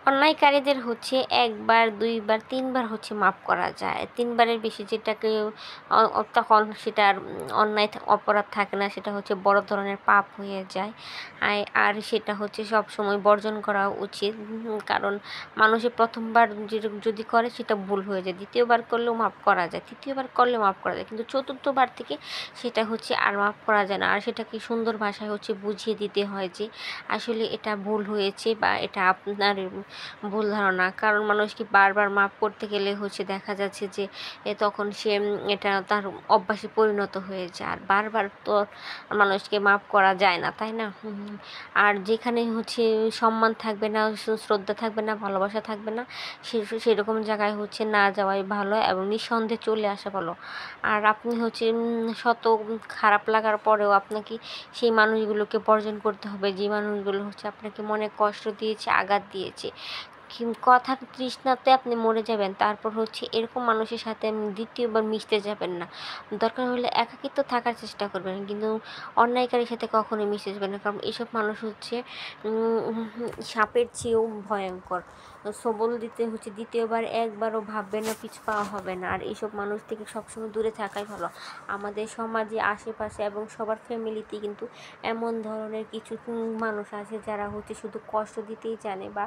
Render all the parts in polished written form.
অন্যায়কারীদের হচ্ছে একবার, দুইবার, তিনবার হচ্ছে মাফ করা যায়। তিনবারের বেশি যেটাকে তখন সেটার অন্যায় অপরাধ থাকে না, সেটা হচ্ছে বড় ধরনের পাপ হয়ে যায়। আর সেটা হচ্ছে সব সময় বর্জন করা উচিত। কারণ মানুষের প্রথমবার যদি করে সেটা ভুল হয়ে যায়, দ্বিতীয়বার করলেও মাফ করা যায়, তৃতীয়বার করলেও মাফ করা যায়, কিন্তু চতুর্থবার থেকে সেটা হচ্ছে আর মাফ করা যায় না। আর সেটাকে সুন্দর ভাষায় হচ্ছে বুঝিয়ে দিতে হয় যে আসলে এটা ভুল হয়েছে বা এটা আপনার ভুল ধারণা। কারণ মানুষকে বারবার মাফ করতে গেলে হচ্ছে দেখা যাচ্ছে যে তখন সে এটা তার অভ্যাসে পরিণত হয়ে যায়। আর বারবার তো মানুষকে মাফ করা যায় না, তাই না? আর যেখানে হচ্ছে সম্মান থাকবে না, শ্রদ্ধা থাকবে না, ভালোবাসা থাকবে না, সেরকম জায়গায় হচ্ছে না যাওয়াই ভালো এবং নিঃসন্দেহে চলে আসা ভালো। আর আপনি হচ্ছে শত খারাপ লাগার পরেও আপনাকে সেই মানুষগুলোকে বর্জন করতে হবে যে মানুষগুলো হচ্ছে আপনাকে মনে কষ্ট দিয়েছে, আঘাত দিয়েছে। কথার তৃষ্ণাতে আপনি মরে যাবেন, তারপর হচ্ছে এরকম মানুষের সাথে দ্বিতীয়বার মিশতে যাবেন না। দরকার হলে একাকিত্ব থাকার চেষ্টা করবেন, কিন্তু অন্যায়কারীর সাথে কখনোই মিশতে যাবেন না। কারণ এসব মানুষ হচ্ছে সাপের চেয়েও ভয়ঙ্কর। সবল দিতে হচ্ছে দ্বিতীয়বার একবারও ভাববে না, পিছু পাওয়া হবে না। আর এইসব মানুষ থেকে সবসময় দূরে থাকাই ভালো। আমাদের সমাজে আশেপাশে এবং সবার ফ্যামিলিতে কিন্তু এমন ধরনের কিছু মানুষ আছে যারা হচ্ছে শুধু কষ্ট দিতেই জানে বা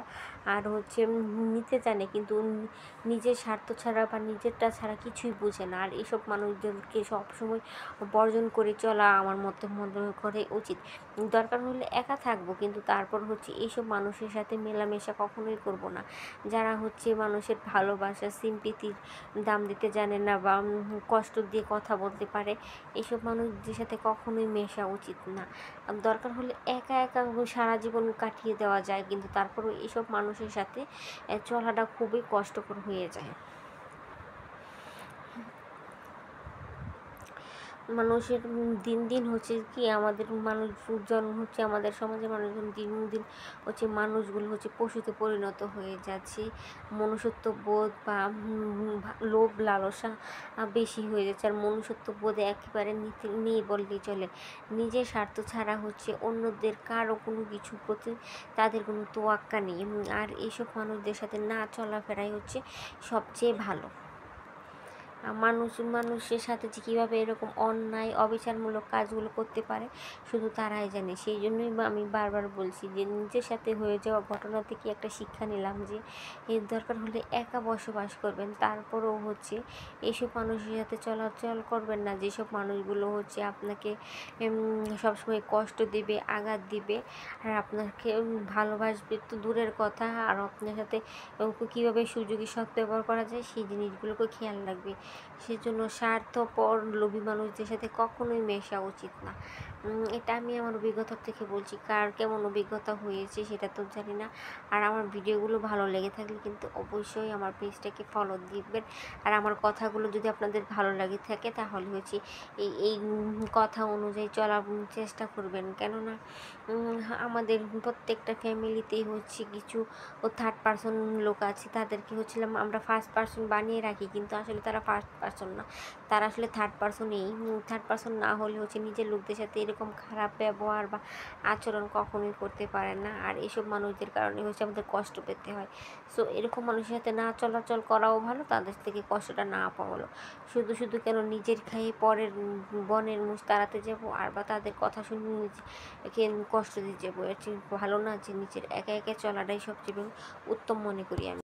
আর হচ্ছে নিতে জানে, কিন্তু নিজের স্বার্থ ছাড়া বা নিজেরটা ছাড়া কিছুই বোঝে না। আর এইসব মানুষদেরকে সবসময় বর্জন করে চলা আমার মনে করে উচিত। দরকার হলে একা থাকবো, কিন্তু তারপর হচ্ছে এইসব মানুষের সাথে মেলামেশা কখনোই করব না, যারা হচ্ছে মানুষের ভালোবাসা, সিম্পিতির দাম দিতে জানে না বা কষ্ট দিয়ে কথা বলতে পারে। এইসব মানুষদের সাথে কখনোই মেশা উচিত না। দরকার হলে একা একা সারা জীবন কাটিয়ে দেওয়া যায়, কিন্তু তারপরও এইসব মানুষের সাথে চলাটা খুবই কষ্টকর হয়ে যায়। মানুষের দিন দিন হচ্ছে কি আমাদের মানুষজন হচ্ছে আমাদের সমাজের মানুষজন দিন দিন হচ্ছে মানুষগুলো হচ্ছে পশুতে পরিণত হয়ে যাচ্ছে। মনুষ্যত্ব বোধ বা লোভ লালসা বেশি হয়ে যাচ্ছে। আর মনুষ্যত্ব বোধ একেবারে নেই বললেই চলে। নিজের স্বার্থ ছাড়া হচ্ছে অন্যদের কারো কোনো কিছু প্রতি তাদের কোনো তোয়াক্কা নেই। আর এইসব মানুষদের সাথে না চলাফেরাই হচ্ছে সবচেয়ে ভালো। মানুষের সাথে যে কীভাবে এরকম অন্যায় অবিচারমূলক কাজগুলো করতে পারে শুধু তারাই জানে। সেই জন্যই আমি বারবার বলছি যে নিজের সাথে হয়ে যাওয়া ঘটনা থেকে একটা শিক্ষা নিলাম যে এর দরকার হলে একা বসবাস করবেন, তারপরেও হচ্ছে এইসব মানুষের সাথে চলাচল করবেন না যেসব মানুষগুলো হচ্ছে আপনাকে সবসময় কষ্ট দিবে, আঘাত দিবে। আর আপনাকে ভালোবাসবে তো দূরের কথা, আর আপনার সাথে কীভাবে সুযোগী সদ্ব্যবহার করা যায় সেই জিনিসগুলোকে খেয়াল রাখবে। সেজন্য স্বার্থপর লোভী মানুষদের সাথে কখনোই মেশা উচিত না। এটা আমি আমার অভিজ্ঞতার থেকে বলছি। কার কেমন অভিজ্ঞতা হয়েছে সেটা তো জানি না। আর আমার ভিডিওগুলো ভালো লেগে থাকলে কিন্তু অবশ্যই আমার পেজটাকে ফলো দিবেন। আর আমার কথাগুলো যদি আপনাদের ভালো লাগে থাকে তাহলে হচ্ছে এই কথা অনুযায়ী চলার চেষ্টা করবেন। কেননা আমাদের প্রত্যেকটা ফ্যামিলিতেই হচ্ছে কিছু থার্ড পারসন লোক আছে, তাদেরকে হচ্ছিলাম আমরা ফার্স্ট পারসন বানিয়ে রাখি, কিন্তু আসলে তারা ফার্স্ট পারসন না, তারা আসলে থার্ড পারসনই। থার্ড পারসন না হলে হচ্ছে নিজের লোকদের সাথে এরকম খারাপ ব্যবহার বা আচরণ কখনোই করতে পারে না। আর এইসব মানুষদের কারণে হচ্ছে আমাদের কষ্ট পেতে হয়। সো এরকম মানুষের সাথে না চলাচল করাও ভালো, তাদের থেকে কষ্টটা না পাওয়া ভালো। শুধু শুধু কেন নিজের খাইয়ে পরের বনের মুষ তাড়াতে যাবো আর বা তাদের কথা শুনে নিজেকে কষ্ট দিয়ে যাবো। এর চেয়ে ভালো না যে নিজের একা একা চলাটাই সবচেয়ে উত্তম মনে করি আমি।